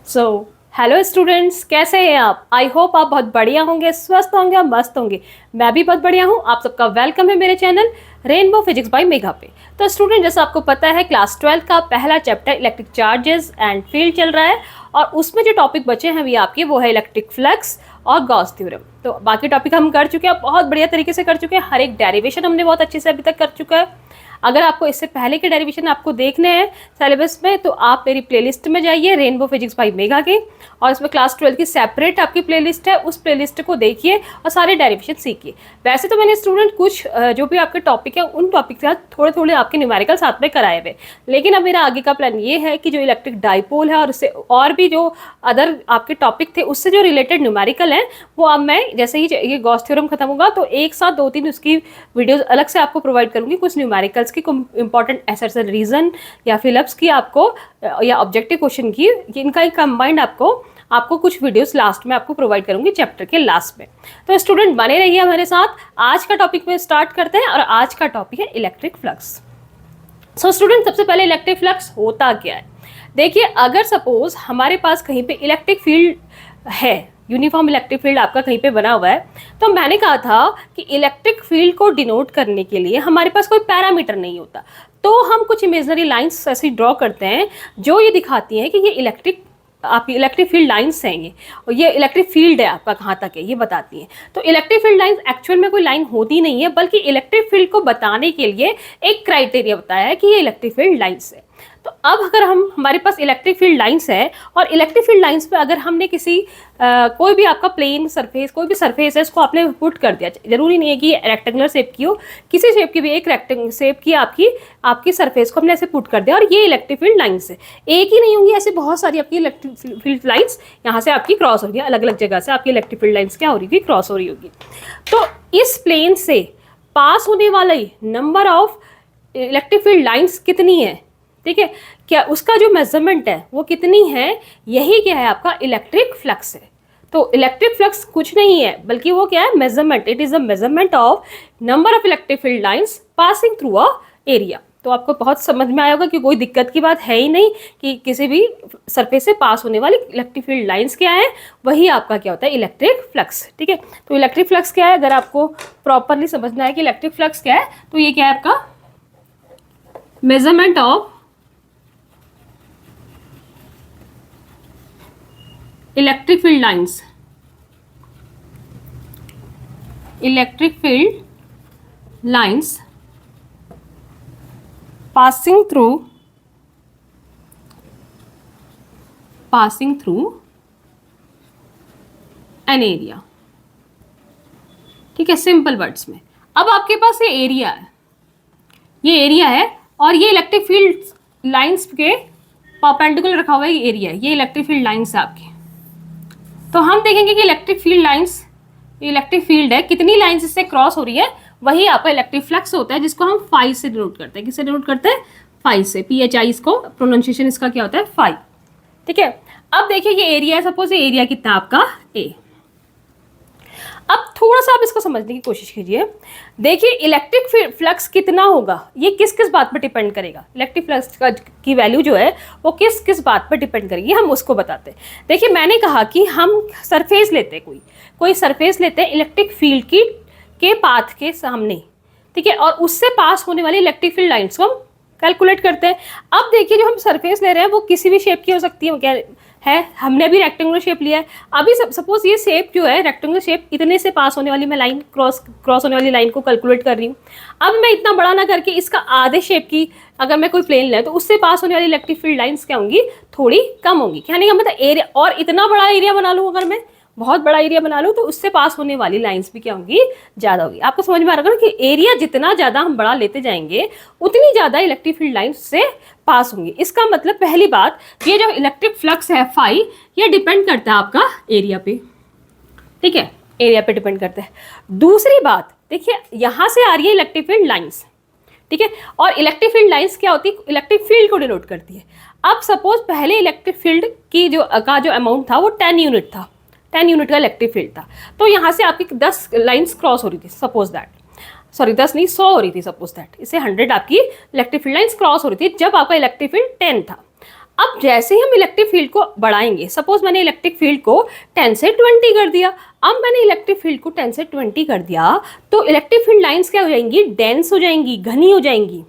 So hello students, कैसे हैं आप? आई होप आप बहुत बढ़िया होंगे, स्वस्थ होंगे और मस्त होंगे। मैं भी बहुत बढ़िया हूँ। आप सबका वेलकम है मेरे channel rainbow physics bye Megha पे। तो स्टूडेंट, जैसा आपको पता है, क्लास 12 का पहला chapter electric charges and field चल रहा है और उसमें जो टॉपिक बचे हैं अभी आपके वो है इलेक्ट्रिक फ्लक्स और गॉस थ्योरम। तो बाकी टॉपिक हम कर चुके हैं, बहुत बढ़िया तरीके से कर चुके हैं। हर एक डेरिवेशन हमने बहुत अच्छे से अभी तक कर चुका है। अगर आपको इससे पहले के डेरिवेशन आपको देखने हैं सिलेबस में तो आप मेरी प्लेलिस्ट में जाइए रेनबो फिजिक्स बाय मेघा के, और इसमें क्लास 12 की सेपरेट आपकी प्लेलिस्ट है, उस प्लेलिस्ट को देखिए और सारे डेरिवेशन सीखिए। वैसे तो मैंने स्टूडेंट कुछ जो भी आपके टॉपिक है उन टॉपिक के साथ थोड़े थोड़े आपके न्यूमेरिकल साथ में कराए हुए, लेकिन अब मेरा आगे का प्लान ये है कि जो इलेक्ट्रिक डाइपोल है और उससे और भी जो अदर आपके टॉपिक थे उससे जो रिलेटेड न्यूमेरिकल हैं वो अब मैं जैसे ही ये गॉस थ्योरम खत्म होगा तो एक साथ 2-3 उसकी वीडियोस अलग से आपको प्रोवाइड करूंगी। कुछ न्यूमेरिकल्स की इंपॉर्टेंट एसर्शन रीजन या फिलअप्स की आपको या ऑब्जेक्टिव क्वेश्चन की, इनका एक कंबाइंड आपको कुछ वीडियोस लास्ट में आपको प्रोवाइड करूंगी चैप्टर के लास्ट में। तो स्टूडेंट बने रहिए हमारे साथ। आज का टॉपिक में स्टार्ट करते हैं और आज का टॉपिक है इलेक्ट्रिक फ्लक्स। सो स्टूडेंट, सबसे पहले इलेक्ट्रिक फ्लक्स होता क्या है? देखिए, अगर सपोज हमारे पास कहीं पे इलेक्ट्रिक फील्ड है, यूनिफॉर्म इलेक्ट्रिक फील्ड आपका कहीं पे बना हुआ है, तो मैंने कहा था कि इलेक्ट्रिक फील्ड को डिनोट करने के लिए हमारे पास कोई पैरामीटर नहीं होता, तो हम कुछ इमेजिनरी लाइंस ऐसी ड्रॉ करते हैं जो ये दिखाती हैं कि ये आपकी इलेक्ट्रिक फील्ड लाइंस हैं ये, और ये इलेक्ट्रिक फील्ड है आपका कहाँ तक है ये बताती हैं। तो इलेक्ट्रिक फील्ड लाइंस एक्चुअल में कोई लाइन होती नहीं है, बल्कि इलेक्ट्रिक फील्ड को बताने के लिए एक क्राइटेरिया बताया है कि ये इलेक्ट्रिक फील्ड लाइंस है। तो अब अगर हमारे पास इलेक्ट्रिक फील्ड लाइंस है और इलेक्ट्रिक फील्ड लाइंस पे अगर हमने कोई भी आपका प्लेन सरफेस, कोई भी सरफेस है, इसको आपने पुट कर दिया, जरूरी नहीं है कि रेक्टेंगुलर शेप की हो, किसी शेप की भी एक रेक्टेंगुलर शेप की आपकी सरफेस को हमने ऐसे पुट कर दिया और ये इलेक्ट्रिक फील्ड लाइंस है। एक ही नहीं होंगी, ऐसे बहुत सारी आपकी इलेक्ट्रिक फील्ड लाइंस यहाँ से आपकी क्रॉस हो रही है, अलग अलग जगह से आपकी इलेक्ट्रिक फील्ड लाइंस क्या हो रही होगी, क्रॉस हो रही होगी। तो इस प्लेन से पास होने वाली number of electric field lines कितनी है, ठीक है, क्या उसका जो मेजरमेंट है वो कितनी है, यही क्या है आपका इलेक्ट्रिक फ्लक्स है। तो इलेक्ट्रिक फ्लक्स कुछ नहीं है बल्कि वो क्या है, measurement. It is a measurement of number of electric field lines passing through a area. तो आपको बहुत समझ में आया होगा कि कोई दिक्कत की बात है ही नहीं कि किसी भी सरफेस से पास होने वाली इलेक्ट्रिक फील्ड लाइंस क्या है, वही आपका क्या होता है, इलेक्ट्रिक फ्लक्स। ठीक है, तो इलेक्ट्रिक फ्लक्स क्या है, अगर आपको प्रॉपरली समझना है कि इलेक्ट्रिक फ्लक्स क्या है, तो ये क्या है आपका measurement of electric field lines, electric field lines passing through an area। ठीक है, सिंपल वर्ड्स में। अब आपके पास ये एरिया है, ये एरिया है और ये इलेक्ट्रिक फील्ड लाइंस के परपेंडिकुलर रखा हुआ है, ये एरिया है, ये इलेक्ट्रिक फील्ड लाइंस है आपकी। तो हम देखेंगे कि electric field lines, electric field है, कितनी लाइंस इससे क्रॉस हो रही है, वही आपका इलेक्ट्रिक फ्लक्स होता है, जिसको हम फाई से डिनोट करते हैं। किससे डिनोट करते हैं? फाई से। PHI इसको प्रोनाउंसिएशन इसका क्या होता है, फाई। ठीक है, अब देखिए ये एरिया है, सपोज ये एरिया कितना आपका A। अब थोड़ा सा आप इसको समझने की कोशिश कीजिए। देखिए इलेक्ट्रिक फ्लक्स कितना होगा, ये किस किस बात पर डिपेंड करेगा, इलेक्ट्रिक फ्लक्स की वैल्यू जो है वो किस किस बात पर डिपेंड करेगी, हम उसको बताते हैं। देखिए मैंने कहा कि हम सरफेस लेते हैं, कोई सरफेस लेते हैं इलेक्ट्रिक फील्ड के पाथ के सामने, ठीक है, और उससे पास होने वाली इलेक्ट्रिक फील्ड लाइंस को हम कैलकुलेट करते हैं। अब देखिए जो हम सरफेस ले रहे हैं वो किसी भी शेप की हो सकती है, क्या है, हमने अभी रेक्टेंगुलर शेप लिया है। अभी सपोज ये शेप जो है रेक्टेंगुलर शेप, इतने से पास होने वाली मैं लाइन क्रॉस होने वाली लाइन को कैलकुलेट कर रही हूँ। अब मैं इतना बड़ा ना करके इसका आधे शेप की अगर मैं कोई प्लेन ले तो उससे पास होने वाली इलेक्ट्रिक फील्ड लाइंस क्या होंगी, थोड़ी कम होंगी। कहने का मतलब एरिया, और इतना बड़ा एरिया बना लूँ, अगर मैं बहुत बड़ा एरिया बना लूँ तो उससे पास होने वाली लाइंस भी क्या होंगी, ज़्यादा होगी। आपको समझ में आ रहा है ना कि एरिया जितना ज़्यादा हम बड़ा लेते जाएंगे उतनी ज़्यादा इलेक्ट्रिक फील्ड लाइंस से पास होंगी। इसका मतलब पहली बात, ये जो इलेक्ट्रिक फ्लक्स है फाई, ये डिपेंड करता है आपका एरिया पे, ठीक है, एरिया पे डिपेंड करता है। दूसरी बात देखिए, यहाँ से आ रही है इलेक्ट्रिक फील्ड लाइंस, ठीक है, और इलेक्ट्रिक फील्ड लाइंस क्या होती है, इलेक्ट्रिक फील्ड को डिनोट करती है। अब सपोज पहले इलेक्ट्रिक फील्ड की जो अमाउंट था वो 10 यूनिट था, 10 यूनिट का इलेक्ट्रिक फील्ड था। तो यहाँ से आपकी 10 लाइंस क्रॉस हो रही थी, सपोज दैट, सॉरी 10 नहीं 100 हो रही थी, सपोज दैट, इससे 100 आपकी इलेक्ट्रिक फील्ड लाइंस क्रॉस हो रही थी जब आपका इलेक्ट्रिक फील्ड 10 था। अब जैसे ही हम इलेक्ट्रिक फील्ड को बढ़ाएंगे, सपोज मैंने इलेक्ट्रिक फील्ड को 10 से 20 कर दिया, अब मैंने इलेक्ट्रिक फील्ड को 10 से 20 कर दिया, तो इलेक्ट्रिक फील्ड लाइंस क्या हो जाएंगी, डेंस हो जाएंगी, घनी हो जाएंगी।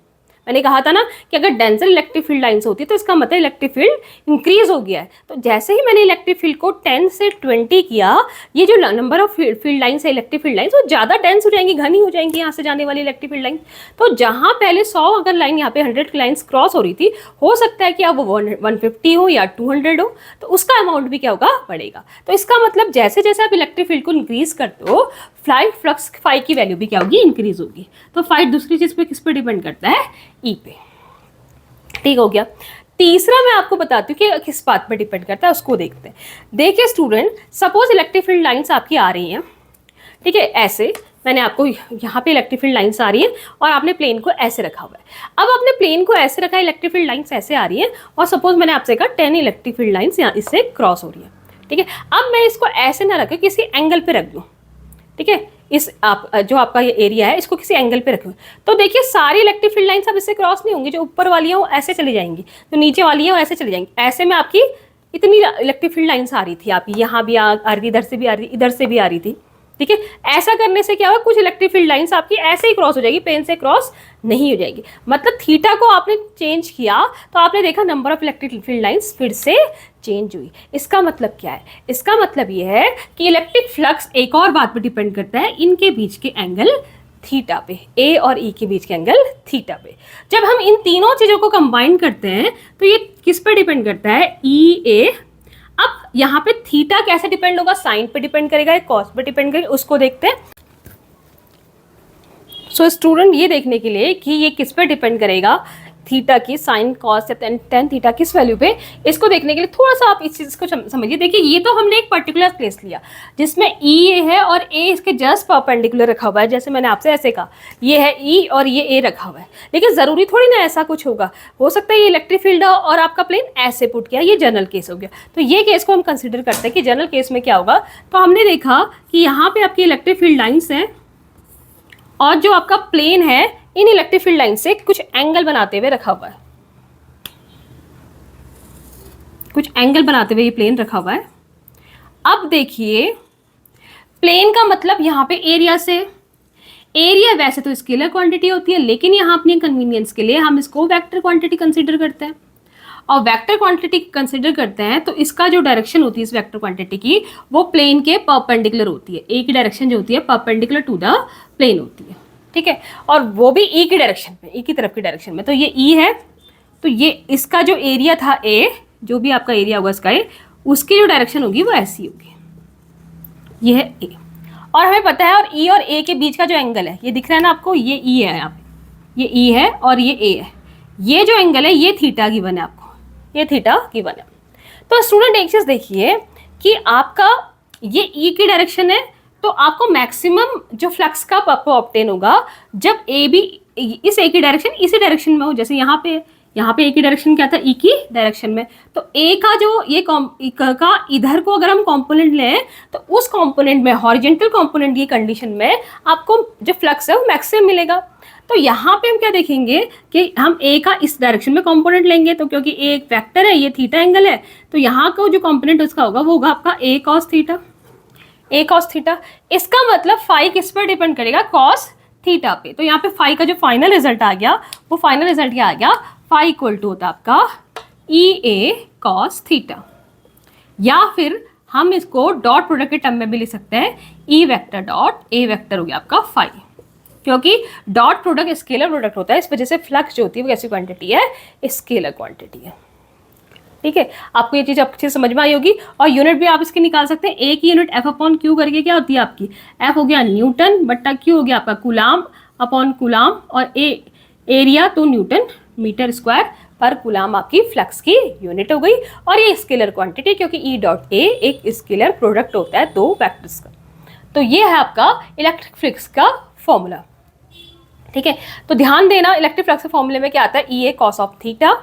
मैंने कहा था ना कि अगर डेंसर इलेक्ट्रिक फील्ड लाइंस होती है तो इसका मतलब इलेक्ट्रिक फील्ड इंक्रीज हो गया है। तो जैसे ही मैंने इलेक्ट्रिक फील्ड को 10 से 20 किया, ये जो नंबर ऑफ फील्ड लाइंस है इलेक्ट्रिक फील्ड लाइंस, वो ज़्यादा डेंस हो जाएंगी, घनी हो जाएंगी यहाँ से जाने वाली इलेक्ट्रिक फील्ड लाइन। तो जहाँ पहले 100 अगर लाइन यहाँ पे 100 की लाइन्स क्रॉस हो रही थी, हो सकता है कि अब वो 150 हो या 200 हो, तो उसका अमाउंट भी क्या होगा, बढ़ेगा। तो इसका मतलब जैसे जैसे आप इलेक्ट्रिक फील्ड को इंक्रीज करते हो, फ्लक्स फाई की वैल्यू भी क्या होगी, इंक्रीज होगी। तो फाई दूसरी चीज़ पे किस पे डिपेंड करता है, ई पे। ठीक हो गया। तीसरा मैं आपको बताती हूँ कि किस बात पर डिपेंड करता है, उसको देखते हैं। देखिए student, suppose electric field lines आपकी आ रही हैं, ठीक है, ऐसे मैंने आपको यहाँ पे इलेक्ट्रिक फील्ड लाइंस आ रही है और आपने प्लेन को ऐसे रखा हुआ है। अब आपने प्लेन को ऐसे रखा है, इलेक्ट्रिक फील्ड लाइंस ऐसे आ रही है, और सपोज मैंने आपसे कहा 10 इलेक्ट्रिक फील्ड लाइंस यहाँ इससे क्रॉस हो रही है, ठीक है। अब मैं इसको ऐसे ना रख, किसी एंगल पे रख दूँ, ठीक है, इस आप जो आपका ये एरिया है इसको किसी एंगल पे रखें, तो देखिए सारी इलेक्ट्रिक फील्ड लाइंस अब इससे क्रॉस नहीं होंगी। जो ऊपर वाली है वो ऐसे चली जाएंगी, जो नीचे वाली है वो ऐसे चली जाएंगी। ऐसे में आपकी इतनी इलेक्ट्रिक फील्ड लाइंस आ रही थी, आपकी यहाँ भी आ रही थी, इधर से भी आ रही थी, इधर से भी आ रही थी, ठीक है। ऐसा करने से क्या होगा, कुछ इलेक्ट्रिक फील्ड लाइंस आपकी ऐसे ही क्रॉस हो जाएगी, प्लेन से क्रॉस नहीं हो जाएगी। मतलब थीटा को आपने चेंज किया तो आपने देखा number of electric field lines फिर से चेंज हुई। इसका मतलब क्या है, इसका मतलब ये है कि इलेक्ट्रिक फ्लक्स एक और बात पर डिपेंड करता है, इनके बीच के एंगल थीटा पे, ए और ई के बीच के एंगल थीटा पे। जब हम इन तीनों चीज़ों को कंबाइन करते हैं तो ये किस पे डिपेंड करता है, ई ए। अब यहाँ पे थीटा कैसे डिपेंड होगा, साइन पे डिपेंड करेगा, कॉस पे डिपेंड करेगा, उसको देखते हैं। सो स्टूडेंट, ये देखने के लिए कि ये किस पे डिपेंड करेगा, थीटा की, साइन कॉस या टेन थीटा किस वैल्यू पे, इसको देखने के लिए थोड़ा सा आप इस चीज़ को समझिए। देखिए ये तो हमने एक पर्टिकुलर प्लेस लिया जिसमें ई ए है और ए इसके जस्ट परपेंडिकुलर रखा हुआ है, जैसे मैंने आपसे ऐसे कहा ये है ई और ये ए रखा हुआ है। लेकिन ज़रूरी थोड़ी ना ऐसा कुछ होगा, हो सकता है ये इलेक्ट्रिक फील्ड हो और आपका प्लेन ऐसे पुट किया, ये जनरल केस हो गया। तो ये केस को हम कंसिडर करते हैं कि जनरल केस में क्या होगा। तो हमने देखा कि यहाँ पर आपकी इलेक्ट्रिक फील्ड लाइन्स हैं और जो आपका प्लेन है इन इलेक्ट्रिक फील्ड लाइन से कुछ एंगल बनाते हुए रखा हुआ है, कुछ एंगल बनाते हुए ये प्लेन रखा हुआ है। अब देखिए प्लेन का मतलब यहाँ पे एरिया से, एरिया वैसे तो स्केलर क्वांटिटी होती है, लेकिन यहाँ अपनी कन्वीनियंस के लिए हम इसको वेक्टर क्वांटिटी कंसीडर करते हैं। और वेक्टर क्वांटिटी कंसीडर करते हैं तो इसका जो डायरेक्शन होती है इस वेक्टर क्वांटिटी की, वो प्लेन के परपेंडिकुलर होती है। ए की डायरेक्शन जो होती है परपेंडिकुलर टू द प्लेन होती है, ठीक है, और वो भी ई की डायरेक्शन में, ई की तरफ की डायरेक्शन में। तो ये ई है, तो ये इसका जो एरिया था ए, जो भी आपका एरिया होगा इसका ए, उसकी जो डायरेक्शन होगी वो ऐसी होगी, ये है ए। और हमें पता है, और ई और ए के बीच का जो एंगल है ये दिख रहा है ना आपको, ये ई है यहाँ पे, ये ई है और ये ए है, ये जो एंगल है ये थीटा गिवन है आपको, ये थीटा गिवन है। तो स्टूडेंट एक चीज़ देखिए कि आपका ये ई की डायरेक्शन है, तो आपको मैक्सिमम जो फ्लक्स का आपको ऑब्टेन होगा जब ए भी इस ए की डायरेक्शन इसी डायरेक्शन में हो। जैसे यहाँ पे ए की डायरेक्शन क्या था, ई की डायरेक्शन में, तो ए का जो ये का इधर को अगर हम कंपोनेंट लें तो उस कंपोनेंट में, हॉरिजेंटल कंपोनेंट की कंडीशन में आपको जो फ्लक्स है वो मैक्सिमम मिलेगा। तो यहाँ पे हम क्या देखेंगे कि हम ए का इस डायरेक्शन में कंपोनेंट लेंगे, तो क्योंकि ए एक वेक्टर है, ये थीटा एंगल है, तो यहाँ का जो कंपोनेंट उसका होगा वो होगा आपका ए कॉस थीटा, ए कॉस थीटा। इसका मतलब फाई किस पर डिपेंड करेगा, कॉस थीटा पे। तो यहाँ पे फाई का जो फाइनल रिजल्ट आ गया, वो फाइनल रिजल्ट क्या आ गया, फाई इक्वल टू होता है आपका ई ए कॉस थीटा। या फिर हम इसको डॉट प्रोडक्ट के टर्म में भी लिख सकते हैं, E vector dot A vector हो गया आपका फाई, क्योंकि डॉट प्रोडक्ट स्केलर प्रोडक्ट होता है, इस वजह से फ्लक्स जो होती है वो कैसी क्वांटिटी है, स्केलर क्वांटिटी है, ठीक है। आपको ये चीज़ अच्छे से समझ में आई होगी। और यूनिट भी आप इसकी निकाल सकते हैं, ए की यूनिट एफ अपॉन क्यू करके क्या होती है आपकी, एफ हो गया न्यूटन बट्टा क्यू हो गया आपका कूलाम अपॉन कूलाम, और ए एरिया तो न्यूटन मीटर स्क्वायर पर कूलाम आपकी फ्लक्स की यूनिट हो गई। और ये स्केलर क्वांटिटी, क्योंकि ई डॉट ए एक स्केलर प्रोडक्ट होता है दो वेक्टर्स का। तो ये है आपका इलेक्ट्रिक फ्लक्स का फॉर्मूला, ठीक है। तो ध्यान देना, इलेक्ट्रिक फ्लक्स के फॉर्मूले में क्या आता है, E A cos of theta,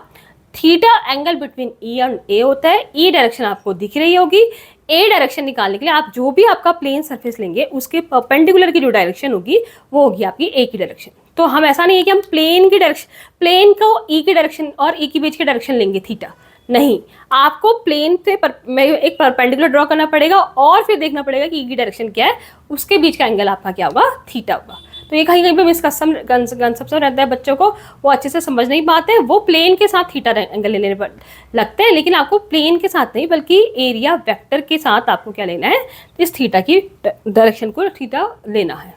theta angle between E and A होता है। ई डायरेक्शन आपको दिख रही होगी, ए डायरेक्शन निकालने के लिए आप जो भी आपका प्लेन सरफेस लेंगे उसके परपेंडिकुलर की जो डायरेक्शन होगी वो होगी आपकी ए की डायरेक्शन। तो हम ऐसा नहीं है कि हम प्लेन की डायरेक्शन, प्लेन को ई की डायरेक्शन और ई के बीच की डायरेक्शन लेंगे थीटा, नहीं, आपको प्लेन से में एक परपेंडिकुलर ड्रॉ करना पड़ेगा और फिर देखना पड़ेगा कि ई की डायरेक्शन क्या है, उसके बीच का एंगल आपका क्या होगा, थीटा होगा। तो ये कहीं कहीं पे मिसकंसेप्शन रहता है बच्चों को, वो अच्छे से समझ नहीं पाते हैं, वो प्लेन के साथ थीटा एंगल लेने पर लगते हैं, लेकिन आपको प्लेन के साथ नहीं बल्कि एरिया वेक्टर के साथ आपको क्या लेना है, इस थीटा की डायरेक्शन को थीटा लेना है।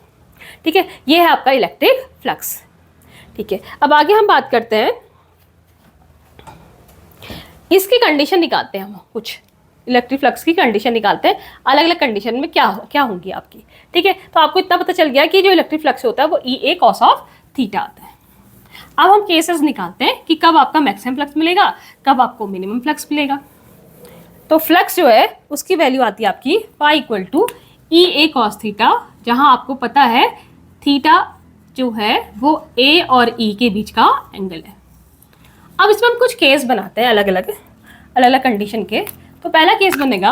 ठीक है, ये है आपका इलेक्ट्रिक फ्लक्स। ठीक है, अब आगे हम बात करते हैं, इसकी कंडीशन निकालते हैं हम, कुछ इलेक्ट्रिक फ्लक्स की कंडीशन निकालते हैं, अलग अलग कंडीशन में क्या क्या होंगी आपकी। ठीक है, तो आपको इतना पता चल गया कि जो इलेक्ट्रिक फ्लक्स होता है वो ई ए कॉस ऑफ थीटा आता है। अब हम केसेस निकालते हैं कि कब आपका मैक्सिमम फ्लक्स मिलेगा, कब आपको मिनिमम फ्लक्स मिलेगा। तो फ्लक्स जो है उसकी वैल्यू आती है आपकी phi equal to E A cos theta, जहां आपको पता है थीटा जो है वो ए और ई के बीच का एंगल है। अब इसमें हम कुछ केस बनाते हैं अलग अलग कंडीशन के। तो पहला केस बनेगा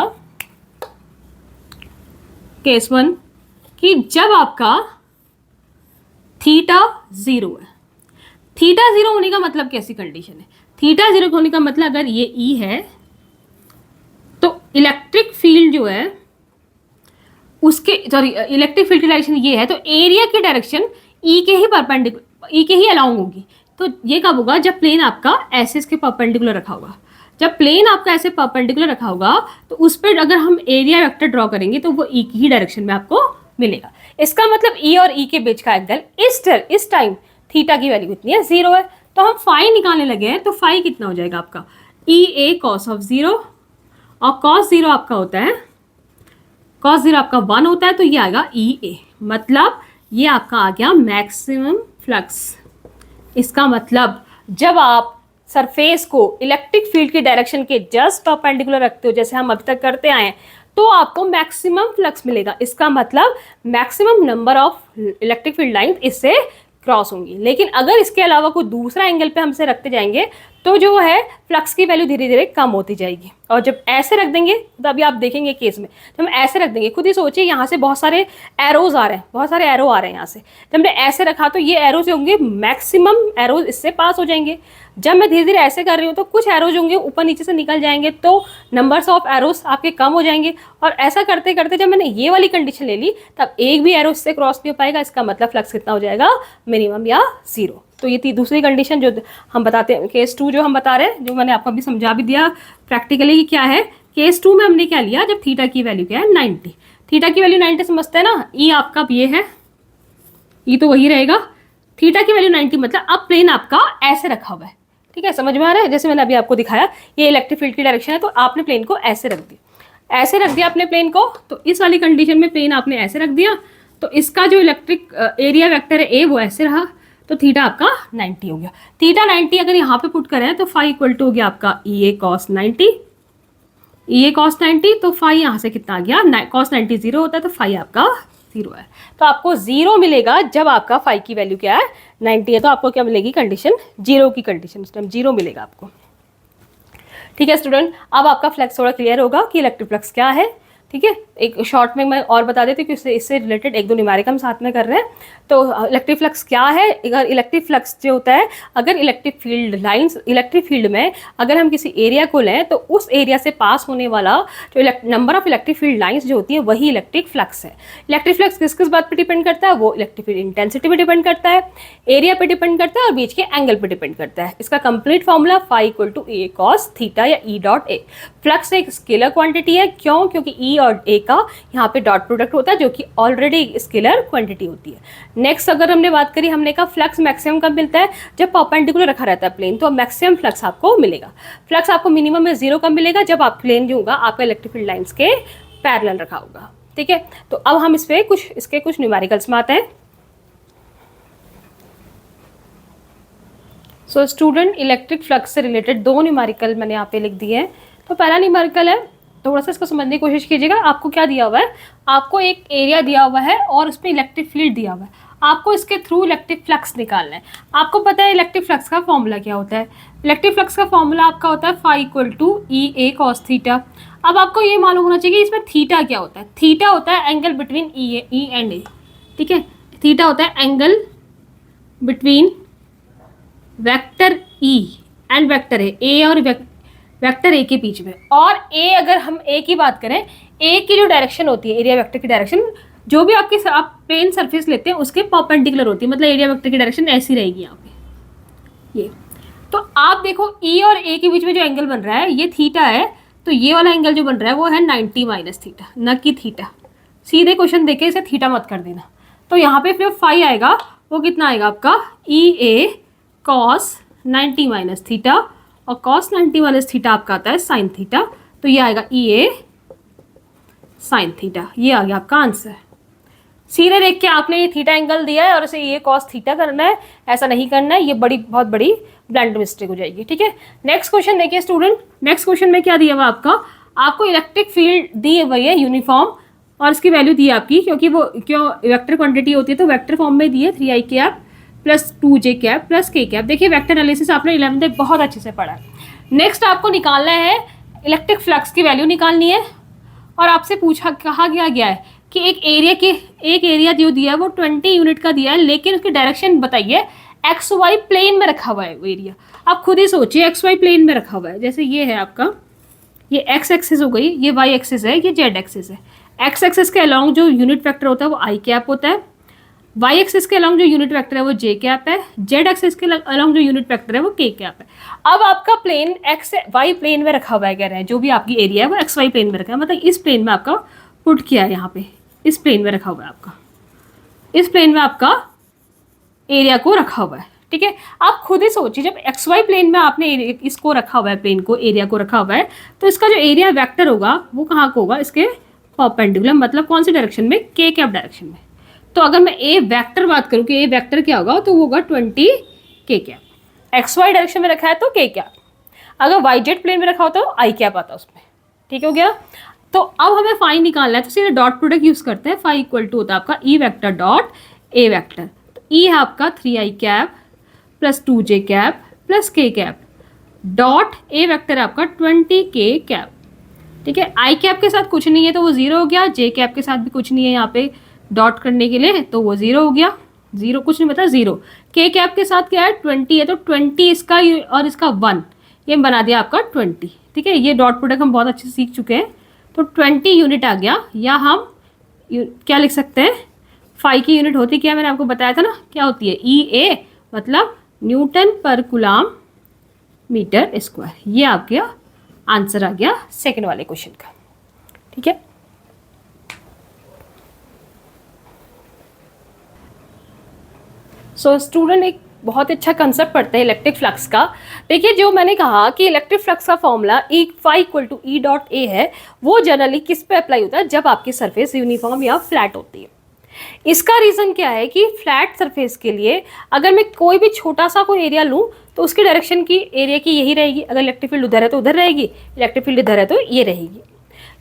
केस 1 कि जब आपका थीटा 0 है। थीटा 0 होने का मतलब कैसी कंडीशन है, थीटा 0 होने का मतलब अगर ये ई है तो इलेक्ट्रिक फील्ड जो है उसके, सॉरी इलेक्ट्रिक फील्ड की डायरेक्शन ये है, तो एरिया की डायरेक्शन ई के ही परपेंडिकुलर, ई के ही अलाउंग होगी। तो ये कब होगा, जब प्लेन आपका ऐसे इसके परपेंडिकुलर रखा होगा। जब प्लेन आपका ऐसे परपेंडिकुलर रखा होगा तो उस पर अगर हम एरिया वेक्टर ड्रॉ करेंगे तो वो ई की ही डायरेक्शन में आपको मिलेगा। इसका मतलब ई और ई के बीच का एंगल इस टाइम थीटा की वैल्यू कितनी है, 0 है। तो हम फाई निकालने लगे हैं, तो फाई कितना हो जाएगा आपका ई ए कॉस ऑफ 0, और कॉस 0 आपका होता है, कॉस 0 आपका 1 होता है, तो ये आएगा ई ए, मतलब ये आपका आ गया मैक्सिमम फ्लक्स। इसका मतलब जब आप सरफेस को इलेक्ट्रिक फील्ड की डायरेक्शन के जस्ट परपेंडिकुलर रखते हो, जैसे हम अभी तक करते आए हैं, तो आपको मैक्सिमम फ्लक्स मिलेगा। इसका मतलब maximum number of electric field line इससे क्रॉस होंगी। लेकिन अगर इसके अलावा कोई दूसरा एंगल पे हमसे रखते जाएंगे तो जो है फ्लक्स की वैल्यू धीरे धीरे कम होती जाएगी। और जब ऐसे रख देंगे, तो अभी आप देखेंगे केस में, जब हम ऐसे रख देंगे, खुद ही सोचिए यहाँ से बहुत सारे एरोज आ रहे हैं, बहुत सारे एरो आ रहे हैं यहाँ से, जब हमने ऐसे रखा तो ये एरोज होंगे, मैक्सिमम एरोज इससे पास हो जाएंगे। जब मैं धीरे धीरे ऐसे कर रही हूँ तो कुछ एरोज होंगे ऊपर नीचे से निकल जाएंगे, तो नंबर्स ऑफ एरोज आपके कम हो जाएंगे। और ऐसा करते करते जब मैंने ये वाली कंडीशन ले ली, तब एक भी एरो इससे क्रॉस नहीं हो पाएगा। इसका मतलब फ्लक्स कितना हो जाएगा, मिनिमम या 0। तो ये थी दूसरी कंडीशन जो हम बताते हैं, केस 2 जो हम बता रहे हैं, जो मैंने आपको अभी समझा भी दिया प्रैक्टिकली कि क्या है। केस 2 में हमने क्या लिया, जब थीटा की वैल्यू क्या है 90, थीटा की वैल्यू 90 समझते हैं ना, ई आपका ये है, ई तो वही रहेगा, थीटा की वैल्यू 90 मतलब अब प्लेन आपका ऐसे रखा हुआ है। ठीक है, समझ में आ रहा है, जैसे मैंने अभी आपको दिखाया ये इलेक्ट्रिक फील्ड की डायरेक्शन है, तो आपने प्लेन को ऐसे रख दिया, ऐसे रख दिया अपने प्लेन को। तो इस वाली कंडीशन में प्लेन आपने ऐसे रख दिया, तो इसका जो इलेक्ट्रिक एरिया वेक्टर है ए वो ऐसे रहा, तो थीटा आपका 90 हो गया। थीटा 90 अगर यहाँ पे पुट करें तो फाई इक्वल टू हो गया आपका ई A cos 90, E A cos 90, तो फाई यहाँ से कितना आ गया, कॉस 90 0 होता है, तो फाई आपका 0 है। तो आपको 0 मिलेगा जब आपका फाई की वैल्यू क्या है 90 है, तो आपको क्या मिलेगी कंडीशन, 0 की कंडीशन, उस टाइम 0 मिलेगा आपको। ठीक है स्टूडेंट, अब आपका फ्लक्स थोड़ा क्लियर होगा कि इलेक्ट्रिक फ्लक्स क्या है। ठीक है, एक शॉर्ट में मैं और बता देती हूँ कि इससे रिलेटेड एक दो न्यूमेरिक हम साथ में कर रहे हैं। तो इलेक्ट्रिक फ्लक्स क्या है, अगर इलेक्ट्रिक फ्लक्स जो होता है, अगर electric field lines, electric field में अगर हम किसी एरिया को लें तो उस एरिया से पास होने वाला जो number of electric field lines जो होती है वही इलेक्ट्रिक फ्लक्स है। इलेक्ट्रिक फ्लक्स किस किस बात पर डिपेंड करता है, वो इलेक्ट्रिक फील्ड इंटेंसिटी पर डिपेंड करता है, एरिया पर डिपेंड करता है और बीच के एंगल पर डिपेंड करता है। इसका complete formula phi equal to A cos theta या ई डॉट ए। फ्लक्स एक स्केलर क्वांटिटी है, क्यों, क्योंकि ई और ए का यहाँ पे डॉट प्रोडक्ट होता है जो कि ऑलरेडी स्केलर क्वांटिटी होती है। नेक्स्ट अगर हमने बात करी, हमने कहा फ्लक्स मैक्सिमम कब मिलता है, जब परपेंडिकुलर रखा रहता है प्लेन, तो मैक्सिमम फ्लक्स आपको मिलेगा। फ्लक्स आपको मिनिमम में 0 कब मिलेगा, जब आप प्लेन जो होगा आपका इलेक्ट्रिक फील्ड लाइंस के पैरेलल रखा होगा। ठीक है, तो अब हम इस पे इसके कुछ न्यूमेरिकल्स में आते हैं। सो स्टूडेंट, इलेक्ट्रिक फ्लक्स से रिलेटेड 2 न्यूमेरिकल मैंने यहाँ पे लिख दिए हैं। तो पहला न्यूमेरिकल है, थोड़ा सा इसको समझने की कोशिश कीजिएगा। आपको क्या दिया हुआ है, आपको एक एरिया दिया हुआ है और उस पर इलेक्ट्रिक फील्ड दिया हुआ है, आपको इसके थ्रू इलेक्ट्रिक फ्लक्स निकालना है। आपको पता है इलेक्ट्रिक फ्लक्स का फॉर्मूला क्या होता है, इलेक्ट्रिक फ्लक्स का फॉर्मूला आपका होता है phi equal to E A cos theta. अब आपको ये मालूम होना चाहिए इसमें थीटा क्या होता है। थीटा होता है एंगल बिटवीन ई एंड ए। ठीक है, थीटा होता है angle between vector E and vector A और वेक्टर ए के बीच में, और ए अगर हम ए की बात करें, ए की जो डायरेक्शन होती है एरिया वेक्टर की डायरेक्शन, जो भी आप प्लेन सरफेस लेते हैं उसके परपेंडिकुलर होती है, मतलब एरिया वेक्टर की डायरेक्शन ऐसी रहेगी यहाँ पे ये। तो आप देखो ई और ए के बीच में जो एंगल बन रहा है ये थीटा है, तो ये वाला एंगल जो बन रहा है वो है 90 माइनस थीटा, न कि थीटा। सीधे क्वेश्चन देके इसे थीटा मत कर देना। तो यहाँ पे जो फाई आएगा वो कितना आएगा आपका, ई ए कॉस 90 माइनस थीटा, और कॉस 90 माइनस थीटा आपका आता है साइन थीटा, तो ये आएगा ई ए साइन थीटा। ये आ गया आपका आंसर। सीधे देख के आपने ये थीटा एंगल दिया है और इसे ये कॉस थीटा करना है, ऐसा नहीं करना है, ये बहुत बड़ी ब्लंट मिस्टेक हो जाएगी। ठीक है, नेक्स्ट क्वेश्चन देखिए स्टूडेंट। नेक्स्ट क्वेश्चन में क्या दिया हुआ आपको इलेक्ट्रिक फील्ड दी हुई है यूनिफॉर्म, और इसकी वैल्यू दी है आपकी, क्योंकि वो क्यों वेक्टर क्वांटिटी होती है तो वेक्टर फॉर्म में दी है 3i cap plus 2j cap plus k cap. देखिए वेक्टर एनालिसिस आपने 11th में बहुत अच्छे से पढ़ा है। नेक्स्ट आपको निकालना है इलेक्ट्रिक फ्लक्स की वैल्यू निकालनी है, और आपसे कहा गया है कि एक एरिया जो दिया है वो 20 यूनिट का दिया है, लेकिन उसकी डायरेक्शन बताइए एक्स वाई प्लेन में रखा हुआ है वो एरिया। आप खुद ही सोचिए, एक्स वाई प्लेन में रखा हुआ है, जैसे ये है आपका, ये एक्स एक्सिस हो गई, ये वाई एक्सिस है, ये जेड एक्सिस है। एक्स एक्सिस के अलॉन्ग जो यूनिट वेक्टर होता है वो आई कैप होता है, वाई एक्सिस के अलॉन्ग जो यूनिट वेक्टर है वो जे कैप है, जेड एक्सिस के अलॉन्ग जो यूनिट वेक्टर है वो के कैप है। अब आपका प्लेन एक्स वाई प्लेन में रखा हुआ है, कह रहे हैं जो भी आपकी एरिया है वो एक्स वाई प्लेन में रखा है, मतलब इस प्लेन में आपका पुट किया है, यहाँ पे इस प्लेन में रखा हुआ है आपका, इस प्लेन में आपका एरिया को रखा हुआ है। ठीक है, आप खुद ही सोचिए, जब एक्स वाई प्लेन में आपने इसको रखा हुआ है, प्लेन को, एरिया को रखा हुआ है, तो इसका जो एरिया वेक्टर होगा वो कहाँ को होगा, इसके परपेंडिकुलर, मतलब कौन सी डायरेक्शन में, के कैप डायरेक्शन में। तो अगर मैं ए वेक्टर बात करूँ कि ए वेक्टर क्या होगा, तो वो होगा 20 के कैप। एक्स वाई डायरेक्शन में रखा है तो के कैप, अगर वाई जेड प्लेन में रखा होता तो आई कैप आता उसमें। ठीक हो गया। तो अब हमें फाई निकालना है, तो सीधे डॉट प्रोडक्ट यूज करते हैं। फाई इक्वल टू होता है आपका E vector dot A vector. तो ई है आपका 3i cap plus 2j cap plus k cap dot A vector आपका 20k कैप। ठीक है, आई कैप के साथ कुछ नहीं है तो वो 0 हो गया, जे कैप के साथ भी कुछ नहीं है यहाँ पे डॉट करने के लिए, तो वो 0 हो गया, 0 कुछ नहीं बता 0। के कैप के साथ क्या है, 20 है, तो 20 इसका और इसका 1, ये बना दिया आपका 20। ठीक है, ये डॉट प्रोडक्ट हम बहुत अच्छे से सीख चुके हैं, तो 20 यूनिट आ गया। या हम क्या लिख सकते हैं, फाई की यूनिट होती क्या, मैंने आपको बताया था ना, क्या होती है, ई ए, मतलब न्यूटन पर कूलम मीटर स्क्वायर। ये आपका आंसर आ गया सेकंड वाले क्वेश्चन का। ठीक है, सो स्टूडेंट एक बहुत अच्छा कंसेप्ट पढ़ते हैं इलेक्ट्रिक फ्लक्स का। देखिए, जो मैंने कहा कि इलेक्ट्रिक फ्लक्स का formula E phi equal to E dot A है, वो जनरली किस पे अप्लाई होता है, जब आपकी सरफेस यूनिफॉर्म या फ्लैट होती है। इसका रीज़न क्या है कि फ्लैट सरफेस के लिए अगर मैं कोई भी छोटा सा कोई एरिया लूँ तो उसकी डायरेक्शन की एरिया की यही रहेगी। अगर इलेक्ट्रिक फील्ड उधर है तो उधर रहेगी, इलेक्ट्रिक फील्ड इधर है तो ये रहेगी,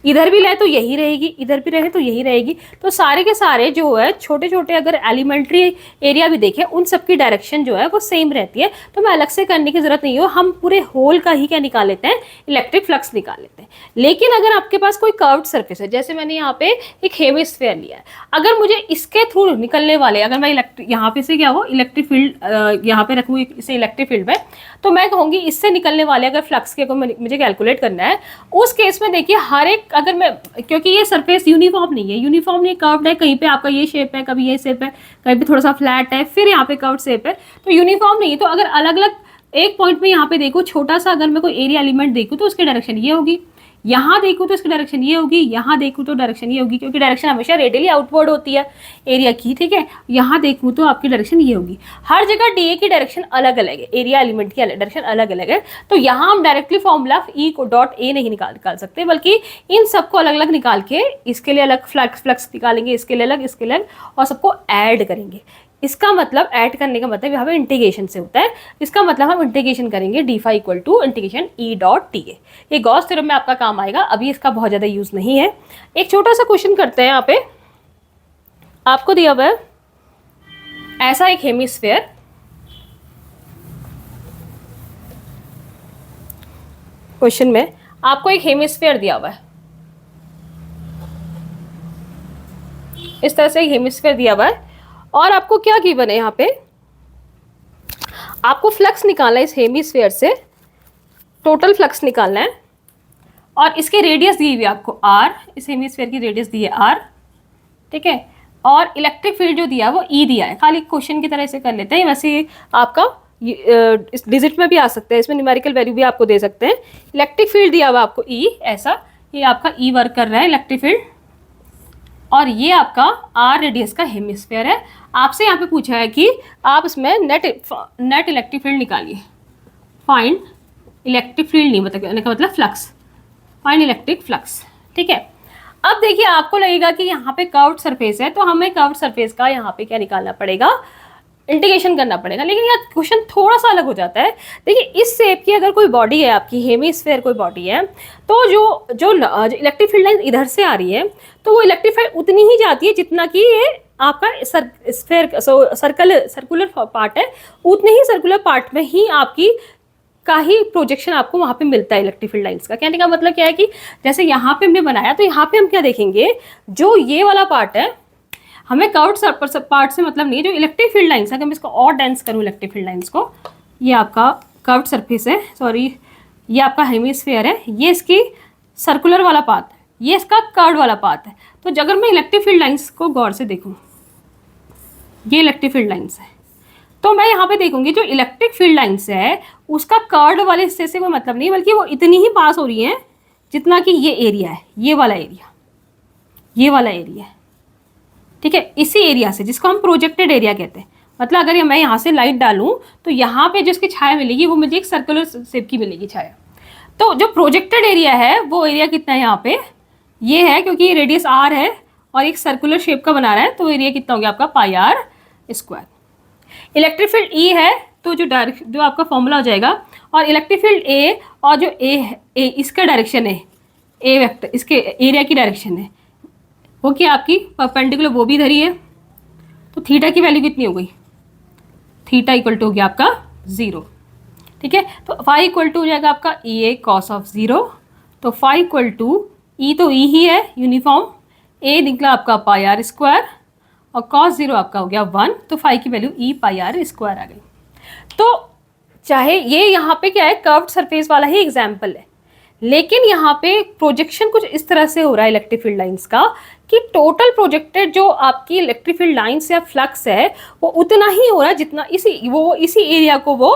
इधर भी रहे तो यही रहेगी, इधर भी रहे तो यही रहेगी। तो सारे के सारे जो है छोटे छोटे अगर एलिमेंट्री एरिया भी देखें, उन सब की डायरेक्शन जो है वो सेम रहती है। तो मैं अलग से करने की जरूरत नहीं हो, हम पूरे होल का ही क्या निकाल लेते हैं, इलेक्ट्रिक फ्लक्स निकाल लेते हैं। लेकिन अगर आपके पास कोई कर्व्ड सरफेस है, जैसे मैंने यहाँ पे एक हेमिस्फीयर लिया है, अगर मुझे इसके थ्रू निकलने वाले, अगर मैं यहाँ पे से क्या हो इलेक्ट्रिक फील्ड यहाँ पे रखूँ इसे इलेक्ट्रिक फील्ड में, तो मैं कहूँगी इससे निकलने वाले अगर फ्लक्स के को मुझे कैलकुलेट करना है, उस केस में देखिए हर एक, अगर मैं, क्योंकि ये सरफेस यूनिफॉर्म नहीं है, यूनिफॉर्म नहीं कर्व्ड है, कहीं पे आपका ये शेप है, कभी ये शेप है, कहीं पे थोड़ा सा फ्लैट है, फिर यहाँ पे कर्व्ड शेप है, तो यूनिफॉर्म नहीं है। तो अगर अलग अलग एक पॉइंट में यहाँ पे देखो छोटा सा, अगर मैं कोई एरिया एलिमेंट देखूँ तो उसकी डायरेक्शन ये होगी, यहाँ देखूँ तो इसकी डायरेक्शन ये होगी, यहाँ देखूँ तो डायरेक्शन ये होगी, क्योंकि डायरेक्शन हमेशा रेडियली आउटवर्ड होती है एरिया की। ठीक है, यहाँ देखूँ तो आपकी डायरेक्शन ये होगी। हर जगह डी की डायरेक्शन अलग अलग है, एरिया एलिमेंट की डायरेक्शन अलग अलग है। तो यहाँ हम directly formula E co dot A नहीं निकाल सकते, बल्कि इन सबको अलग अलग निकाल के इसके लिए अलग फ्लक्स निकालेंगे, इसके लिए अलग, इसके लिए अलग, और सबको ऐड करेंगे। इसका मतलब ऐड करने का मतलब यहाँ पे इंटीग्रेशन से होता है। इसका मतलब हम इंटीग्रेशन करेंगे d phi equal to integration E dot T A. ये गॉस थ्योरम में आपका काम आएगा, अभी इसका बहुत ज़्यादा यूज़ नहीं है। एक छोटा सा क्वेश्चन करते हैं। यहाँ पे आपको दिया हुआ है ऐसा एक हेमिस्फीयर, क्वेश्चन में आपको एक हेमिस्फीयर दिया हुआ है, इस तरह से एक हेमिस्फीयर दिया हुआ है, और आपको क्या गिवन है, यहाँ पे आपको फ्लक्स निकालना है इस हेमिस्फीयर से टोटल फ्लक्स निकालना है और इसके रेडियस दी हुई है आपको r, इस हेमिस्फीयर की रेडियस दी है r, ठीक है। और इलेक्ट्रिक फील्ड जो दिया है वो E दिया है, खाली क्वेश्चन की तरह इसे कर लेते हैं। वैसे आपका इस डिजिट में भी आ सकते हैं, इसमें न्यूमेरिकल वैल्यू भी आपको दे सकते हैं। इलेक्ट्रिक फील्ड दिया हुआ आपको E, ऐसा ये आपका E वर्क कर रहा है इलेक्ट्रिक फील्ड, और ये आपका r रेडियस का हेमिस्फीयर है। आपसे यहाँ पे पूछा है कि आप इसमें नेट इलेक्ट्रिक फील्ड निकालिए। फाइंड इलेक्ट्रिक फील्ड नहीं मतलब फ्लक्स, फाइंड इलेक्ट्रिक फ्लक्स, ठीक है। अब देखिए आपको लगेगा कि यहाँ पे कर्व्ड सरफेस है, तो हमें कर्व्ड सरफेस का यहाँ पे क्या निकालना पड़ेगा, इंटीग्रेशन करना पड़ेगा। लेकिन यह क्वेश्चन थोड़ा सा अलग हो जाता है। देखिए इस शेप की अगर कोई बॉडी है, आपकी हेमिस्फीयर कोई बॉडी है, तो जो इलेक्ट्रिक फील्ड लाइन इधर से आ रही है, तो वो इलेक्ट्रिक फील्ड उतनी ही जाती है जितना कि ये आपका सर्कुलर पार्ट है, उतने ही सर्कुलर पार्ट में ही आपकी का ही प्रोजेक्शन आपको वहाँ पे मिलता है इलेक्ट्रिक फील्ड लाइंस का। कहने का मतलब क्या है कि जैसे यहाँ पे हमने बनाया, तो यहाँ पे हम क्या देखेंगे, जो ये वाला पार्ट है, हमें कर्व्ड पार्ट से मतलब नहीं है, जो इलेक्ट्रिक फील्ड लाइंस है, अगर मैं इसको और डेंस करूँ इलेक्ट्रिक फील्ड लाइंस को, ये आपका कर्व्ड सरफेस है, सॉरी ये आपका हेमिस्फीयर है, ये इसकी सर्कुलर वाला पार्ट है, ये इसका कर्व्ड वाला पार्ट है। तो अगर मैं इलेक्ट्रिक फील्ड लाइंस को गौर से देखूँ, ये इलेक्ट्रिक फील्ड लाइंस है, तो मैं यहाँ पे देखूंगी जो इलेक्ट्रिक फील्ड लाइंस है उसका कर्व्ड वाले हिस्से से कोई मतलब नहीं, बल्कि वो इतनी ही पास हो रही है जितना कि ये एरिया है, ये वाला एरिया, ये वाला एरिया है, ठीक है। इसी एरिया से, जिसको हम प्रोजेक्टेड एरिया कहते हैं, मतलब अगर मैं यहाँ से लाइट डालूं तो यहाँ पे जिसकी छाया मिलेगी वो मुझे एक सर्कुलर शेप की मिलेगी छाया। तो जो प्रोजेक्टेड एरिया है वो एरिया कितना है यहाँ पे, ये है, क्योंकि रेडियस r है और एक सर्कुलर शेप का बना रहा है, तो एरिया कितना हो गया आपका पाई r square. Electric field E है, तो जो आपका फॉर्मूला हो जाएगा, और इलेक्ट्रिक फील्ड A, और जो A है, A इसका डायरेक्शन है, A वेक्टर इसके एरिया की डायरेक्शन है, वो क्या आपकी परपेंडिकुलर वो भी धरी है, तो थीटा की वैल्यू कितनी हो गई, थीटा इक्वल टू हो गया आपका 0, ठीक है। तो फाई इक्वल टू हो जाएगा आपका EA कॉस ऑफ 0, तो फाई इक्वल टू E तो E ही है यूनिफॉर्म, A निकला आपका पाई r स्क्वायर, और cos 0 आपका हो गया 1, तो फाई की वैल्यू E पाई r स्क्वायर आ गई। तो चाहे ये यहाँ पे क्या है, कर्व्ड सरफेस वाला ही एग्जाम्पल है, लेकिन यहाँ पे प्रोजेक्शन कुछ इस तरह से हो रहा है इलेक्ट्रिक फील्ड लाइंस का, कि टोटल प्रोजेक्टेड जो आपकी इलेक्ट्रिक फील्ड लाइंस या फ्लक्स है वो उतना ही हो रहा है जितना इसी एरिया को वो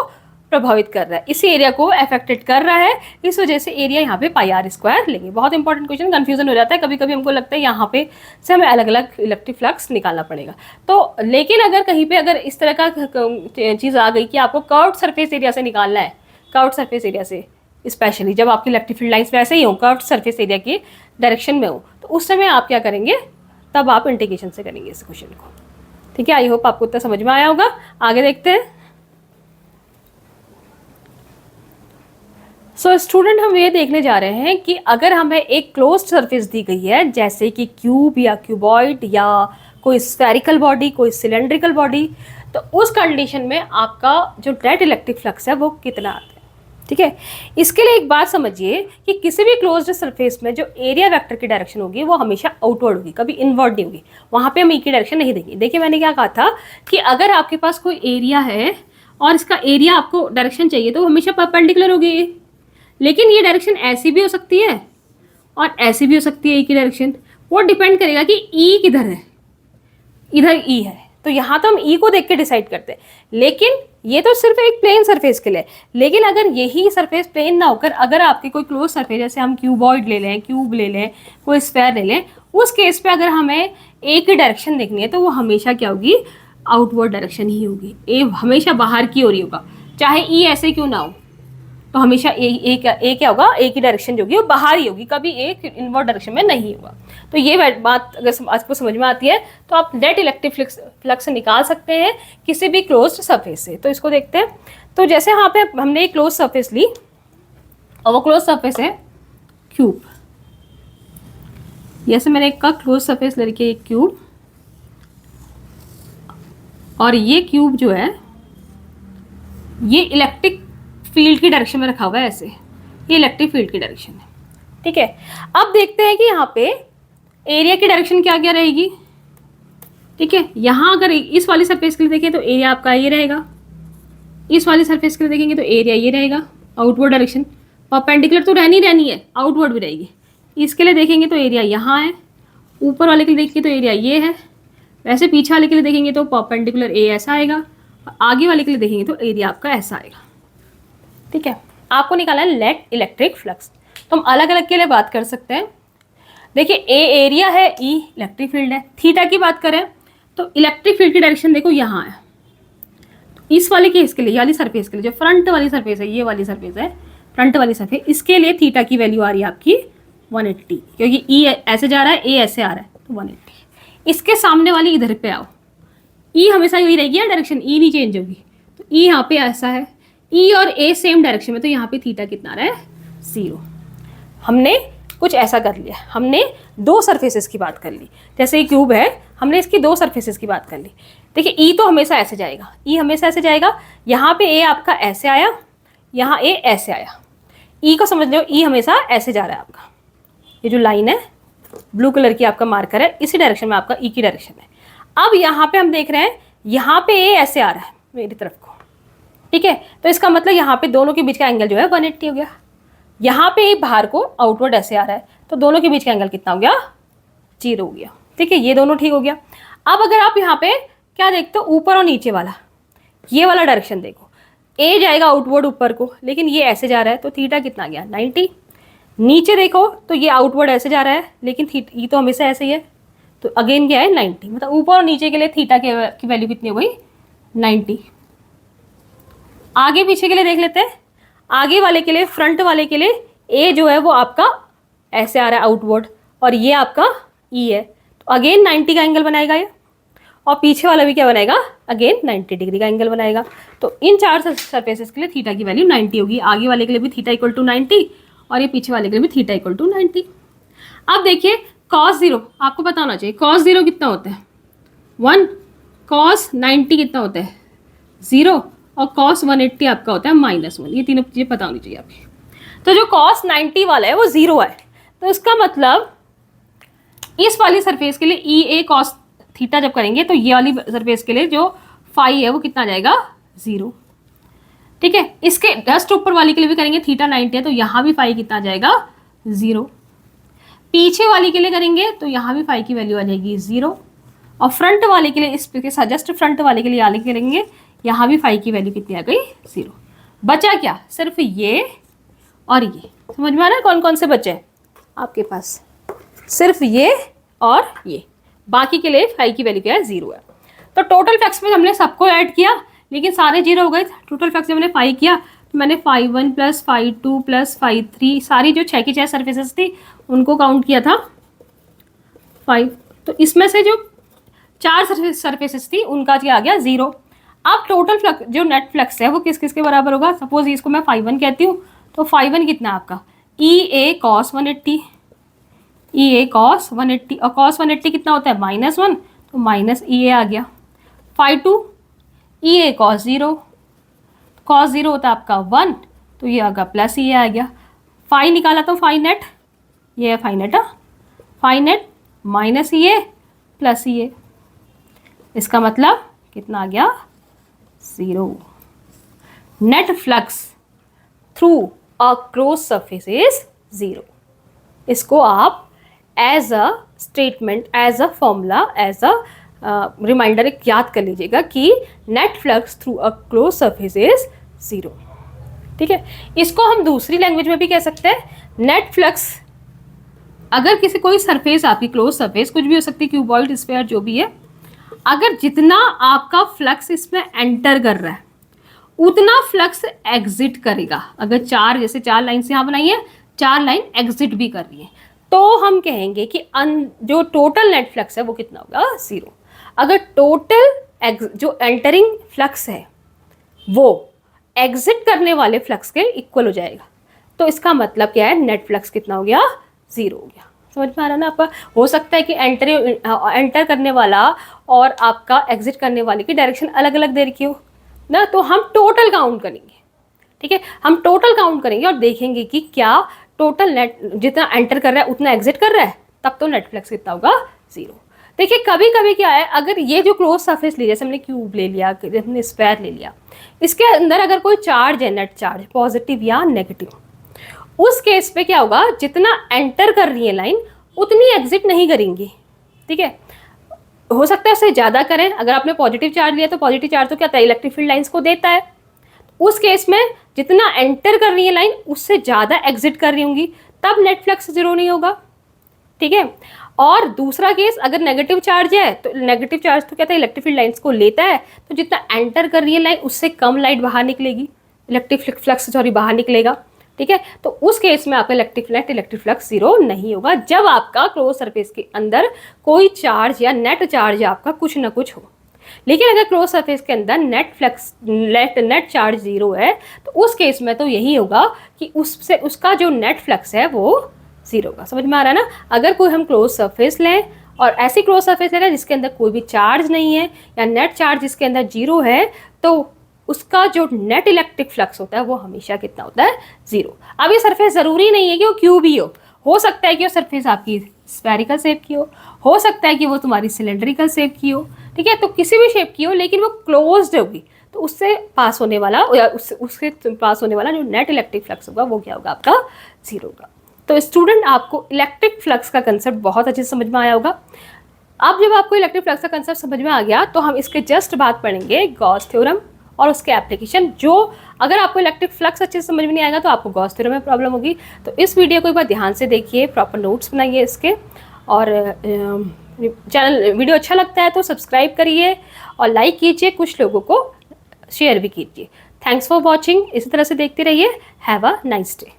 प्रभावित कर रहा है, इसी एरिया को अफेक्टेड कर रहा है। इस वजह से एरिया यहाँ पे पाई r स्क्वायर लेंगे। बहुत इंपॉर्टेंट क्वेश्चन, कंफ्यूजन हो जाता है कभी कभी, हमको लगता है यहाँ पे से हमें अलग अलग इलेक्ट्रिक फ्लक्स निकालना पड़ेगा। तो लेकिन अगर कहीं पे अगर इस तरह का चीज़ आ गई कि आपको कर्व्ड सरफेस एरिया से निकालना है, कर्व्ड सरफेस एरिया से, स्पेशली जब आपकी इलेक्ट्रिक फील्ड लाइंस वैसे ही हो, कर्व्ड सरफेस एरिया की डायरेक्शन में हो, तो उस समय आप क्या करेंगे, तब आप इंटीग्रेशन से करेंगे इस क्वेश्चन को, ठीक है। आई होप आपको इतना समझ में आया होगा। आगे देखते हैं। सो स्टूडेंट, हम ये देखने जा रहे हैं कि अगर हमें एक क्लोज्ड सरफेस दी गई है, जैसे कि क्यूब या क्यूबॉइड या कोई स्फेरिकल बॉडी, कोई सिलेंड्रिकल बॉडी, तो उस कंडीशन में आपका जो नेट इलेक्ट्रिक फ्लक्स है वो कितना आता है, ठीक है। इसके लिए एक बात समझिए कि किसी भी क्लोज्ड सरफेस में जो एरिया वेक्टर की डायरेक्शन होगी वो हमेशा आउटवर्ड होगी, कभी इनवर्ड नहीं होगी। वहाँ पे हम ई की डायरेक्शन नहीं देंगे। देखिए मैंने क्या कहा था कि अगर आपके पास कोई एरिया है और इसका एरिया आपको डायरेक्शन चाहिए, तो हमेशा परपेंडिकुलर होगी, लेकिन ये डायरेक्शन ऐसी भी हो सकती है और ऐसी भी हो सकती है। ई की डायरेक्शन वो डिपेंड करेगा कि ई किधर है, इधर ई है, तो यहाँ तो हम ई को देख के डिसाइड करते हैं। लेकिन ये तो सिर्फ एक प्लेन सरफेस के लिए, लेकिन अगर यही सरफेस प्लेन ना होकर अगर आपकी कोई क्लोज सरफेस, जैसे हम क्यूबॉइड ले लें, क्यूब ले लें, कोई स्फेयर ले लें, उस केस पे अगर हमें ए की डायरेक्शन देखनी है तो वो हमेशा क्या होगी, आउटवर्ड डायरेक्शन ही होगी। ए हमेशा बाहर की ओर ही होगा, चाहे ई ऐसे क्यों ना हो, तो हमेशा ए क्या होगा, ए की डायरेक्शन जो होगी वो बाहर ही होगी, कभी ए इनवर्ड डायरेक्शन में नहीं होगा। तो ये बात अगर आपको समझ में आती है तो आप नेट इलेक्ट्रिक फ्लक्स निकाल सकते हैं किसी भी क्लोज्ड सरफेस से। तो इसको देखते हैं। तो जैसे यहाँ पे हमने एक क्लोज सरफेस ली और वो क्लोज सरफेस है क्यूब, जैसे मैंने एक का क्लोज सरफेस लेके एक क्यूब, और ये क्यूब जो है ये इलेक्ट्रिक फील्ड की डायरेक्शन में रखा हुआ है, ऐसे ये इलेक्ट्रिक फील्ड की डायरेक्शन है, ठीक है। अब देखते हैं कि यहाँ पे एरिया की डायरेक्शन क्या क्या रहेगी, ठीक है। यहाँ अगर इस वाली सरफेस के लिए देखें तो एरिया आपका ये रहेगा, इस वाली सरफेस के लिए देखेंगे तो एरिया ये रहेगा, आउटवर्ड डायरेक्शन। परपेंडिकुलर तो रहनी है, आउटवर्ड भी रहेगी। इसके लिए देखेंगे तो एरिया यहाँ है, ऊपर वाले के लिए देखेंगे तो एरिया ये है, वैसे पीछे वाले के लिए देखेंगे तो परपेंडिकुलर ए ऐसा आएगा, और आगे वाले के लिए देखेंगे तो एरिया आपका ऐसा आएगा। ठीक है, आपको निकालना है नेट इलेक्ट्रिक फ्लक्स। तो हम अलग अलग के लिए बात कर सकते हैं। देखिए ए एरिया है, ई इलेक्ट्रिक फील्ड है। थीटा की बात करें तो इलेक्ट्रिक फील्ड की डायरेक्शन देखो यहाँ है, तो इस वाले केस के लिए, ये वाली सरफेस के लिए, जो फ्रंट वाली सरफेस है, ये वाली सरफेस है फ्रंट वाली सरफेस, इसके लिए थीटा की वैल्यू आ रही है आपकी 180, क्योंकि ई ऐसे जा रहा है, ए ऐसे आ रहा है, तो 180। इसके सामने वाली इधर पे आओ, ई हमेशा यही रहेगी या डायरेक्शन, ई नहीं चेंज होगी, तो ई यहाँ पे ऐसा है, ई और ए सेम डायरेक्शन में, तो यहाँ पे थीटा कितना आ रहा है 0। हमने कुछ ऐसा कर लिया, हमने दो सरफेसेस की बात कर ली, जैसे ये क्यूब है, हमने इसकी दो सरफेसेस की बात कर ली। देखिए ई तो हमेशा ऐसे जाएगा, ई हमेशा ऐसे जाएगा, यहाँ पे ए आपका ऐसे आया, यहाँ ए ऐसे आया, ई को समझ लो, ई हमेशा ऐसे जा रहा है आपका, ये जो लाइन है ब्लू कलर की आपका मार्कर है, इसी डायरेक्शन में आपका ई की डायरेक्शन है। अब यहाँ पे हम देख रहे हैं, यहाँ पे ए ऐसे आ रहा है मेरी तरफ को, ठीक है, तो इसका मतलब यहाँ पे दोनों के बीच का एंगल जो है 180 हो गया। यहाँ पे बाहर को आउटवर्ड ऐसे आ रहा है, तो दोनों के बीच का एंगल कितना हो गया 0 हो गया। ठीक है, ये दोनों ठीक हो गया। अब अगर आप यहाँ पे क्या देखते हो, ऊपर और नीचे वाला, ये वाला डायरेक्शन देखो, ए जाएगा आउटवर्ड ऊपर को, लेकिन ये ऐसे जा रहा है, तो थीटा कितना गया 90। नीचे देखो तो ये आउटवर्ड ऐसे जा रहा है, लेकिन ये तो हमेशा ऐसे ही है, तो अगेन क्या है 90, मतलब ऊपर और नीचे के लिए थीटा की वैल्यू कितनी हो गई 90। आगे पीछे के लिए देख लेते हैं। आगे वाले के लिए, फ्रंट वाले के लिए ए जो है वो आपका ऐसे आ रहा है आउटवर्ड, और ये आपका ई है, तो अगेन 90 का एंगल बनाएगा ये, और पीछे वाला भी क्या बनाएगा, अगेन 90 डिग्री का एंगल बनाएगा। तो इन चार सरफेसेस के लिए थीटा की वैल्यू 90 होगी। आगे वाले के लिए भी थीटा इक्वल टू 90, और ये पीछे वाले के लिए भी थीटा इक्वल टू 90। अब देखिए cos 0 आपको पता होना चाहिए, cos 0 कितना होता है 1, cos 90 कितना होता है 0, और cos 180 आपका होता है -1। ये तीनों चीज़ें पता होनी चाहिए आपकी। तो जो cos 90 वाला है वो 0 है, तो इसका मतलब इस वाली सरफेस के लिए ई ए cos थीटा जब करेंगे तो ये वाली सरफेस के लिए जो फाई है वो कितना आ जाएगा 0। ठीक है, इसके जस्ट ऊपर वाली के लिए भी करेंगे, थीटा 90 है, तो यहाँ भी फाई कितना आ जाएगा 0। पीछे वाली के लिए करेंगे तो यहाँ भी फाई की वैल्यू आ जाएगी 0, और फ्रंट वाले के लिए, इसके साथ जस्ट फ्रंट वाले के लिए आगे करेंगे, यहाँ भी फाई की वैल्यू कितनी आ गई 0। बचा क्या, सिर्फ ये और ये। समझ में आ रहा है कौन कौन से बचे हैं आपके पास, सिर्फ ये और ये, बाकी के लिए फाई की वैल्यू क्या है 0 है। तो टोटल फ्लक्स में हमने सबको ऐड किया, लेकिन सारे 0 हो गए। टोटल फ्लक्स में हमने फाई किया, तो मैंने phi 1 plus phi 2 plus phi 3 सारी जो 6 की 6 सर्फेसेस थी उनको काउंट किया था 5। तो इसमें से जो 4 सर्फेसेस थी उनका क्या आ गया 0। अब टोटल फ्लक्स जो नेट फ्लक्स है वो किस किस के बराबर होगा, सपोज इसको मैं फाई 1 कहती हूँ, तो फाई 1 कितना आपका ई A cos 180, E A cos 180, और कॉस 180 कितना होता है -1, तो माइनस ई ए आ गया। Phi 2 E A cos 0, cos 0 होता है आपका 1, तो ये आ गया प्लस ई ए आ गया। फाई निकाला तो फाई नेट, ये है phi net, phi net minus E A plus E A, इसका मतलब कितना आ गया 0। Net flux through a close surface is 0। इसको आप as a statement, as a formula, as a reminder एक याद कर लीजिएगा कि net flux through a close surface is 0। ठीक है, इसको हम दूसरी लैंग्वेज में भी कह सकते हैं, नेट फ्लक्स अगर किसी कोई सरफेस आपकी क्लोज सरफेस कुछ भी हो सकती है, क्यूबॉइड, स्फीयर, जो भी है, अगर जितना आपका फ्लक्स इसमें एंटर कर रहा है उतना फ्लक्स एग्जिट करेगा। अगर जैसे 4 लाइन से यहाँ बनाई है, 4 लाइन एग्जिट भी कर रही है, तो हम कहेंगे कि जो टोटल नेट फ्लक्स है वो कितना होगा 0। अगर टोटल जो एंटरिंग फ्लक्स है वो एग्जिट करने वाले फ्लक्स के इक्वल हो जाएगा, तो इसका मतलब क्या है, नेट फ्लक्स कितना हो गया 0 हो गया। समझ में आ रहा है ना आपका। हो सकता है कि एंटर करने वाला और आपका एग्जिट करने वाले की डायरेक्शन अलग अलग दे रखी हो ना, तो हम टोटल काउंट करेंगे। ठीक है, हम टोटल काउंट करेंगे और देखेंगे कि क्या टोटल नेट जितना एंटर कर रहा है उतना एग्जिट कर रहा है, तब तो नेट फ्लक्स कितना होगा 0। देखिए कभी कभी क्या है, अगर ये जो क्लोज सरफेस ली, जैसे हमने क्यूब ले लिया, हमने स्क्वायर ले लिया, इसके अंदर अगर कोई चार्ज है, नेट चार्ज पॉजिटिव या नेगेटिव, उस केस पे क्या होगा, जितना एंटर कर रही है लाइन उतनी एग्जिट नहीं करेंगी, ठीक है। हो सकता है उससे ज़्यादा करें, अगर आपने पॉजिटिव चार्ज लिया तो पॉजिटिव चार्ज तो क्या होता है, इलेक्ट्रिक फील्ड लाइंस को देता है। उस केस में जितना एंटर कर रही है लाइन उससे ज़्यादा एग्जिट कर रही होंगी, तब नेट फ्लक्स जीरो नहीं होगा, ठीक है। और दूसरा केस, अगर नेगेटिव चार्ज है तो नेगेटिव चार्ज तो कहता है इलेक्ट्रिक फील्ड लाइंस को लेता है, तो जितना एंटर कर रही है लाइन उससे कम लाइट बाहर निकलेगी, इलेक्ट्रिक फ्लक्स बाहर निकलेगा, ठीक है। तो उस केस में आपका इलेक्ट्रिक फ्लक्स जीरो नहीं होगा, जब आपका क्लोज सरफेस के अंदर कोई चार्ज या नेट चार्ज आपका कुछ ना कुछ हो। लेकिन अगर क्लोज सरफेस के अंदर नेट चार्ज जीरो है, तो उस केस में तो यही होगा कि उससे उसका जो नेट फ्लक्स है वो जीरो होगा। समझ में आ रहा है ना। अगर कोई हम क्लोज सरफेस लें और ऐसी क्लोज सरफेस लें जिसके अंदर कोई भी चार्ज नहीं है या नेट चार्ज जिसके अंदर जीरो है, तो उसका जो नेट इलेक्ट्रिक फ्लक्स होता है वो हमेशा कितना होता है, जीरो। अब ये सरफेस ज़रूरी नहीं है कि वो क्यूब ही हो सकता है कि वो सरफेस आपकी स्फेरिकल शेप की हो सकता है कि वो तुम्हारी सिलेंड्रिकल शेप की हो, ठीक है। तो किसी भी शेप की हो, लेकिन वो क्लोज्ड होगी, तो उससे पास होने वाला या उसके पास होने वाला जो नेट इलेक्ट्रिक फ्लक्स होगा वो क्या होगा, आपका जीरो होगा। तो स्टूडेंट, आपको इलेक्ट्रिक फ्लक्स का कंसेप्ट बहुत अच्छे से समझ में आया होगा। अब जब आपको इलेक्ट्रिक फ्लक्स का कंसेप्ट समझ में आ गया, तो हम इसके जस्ट बात पढ़ेंगे गॉस थ्योरम और उसके एप्लीकेशन। जो अगर आपको इलेक्ट्रिक फ्लक्स अच्छे से समझ में नहीं आएगा तो आपको गॉस थ्योरम में प्रॉब्लम होगी। तो इस वीडियो को एक बार ध्यान से देखिए, प्रॉपर नोट्स बनाइए इसके, और चैनल वीडियो अच्छा लगता है तो सब्सक्राइब करिए और लाइक कीजिए, कुछ लोगों को शेयर भी कीजिए। Thanks for watching. इसी तरह से देखते रहिए। Have a nice day.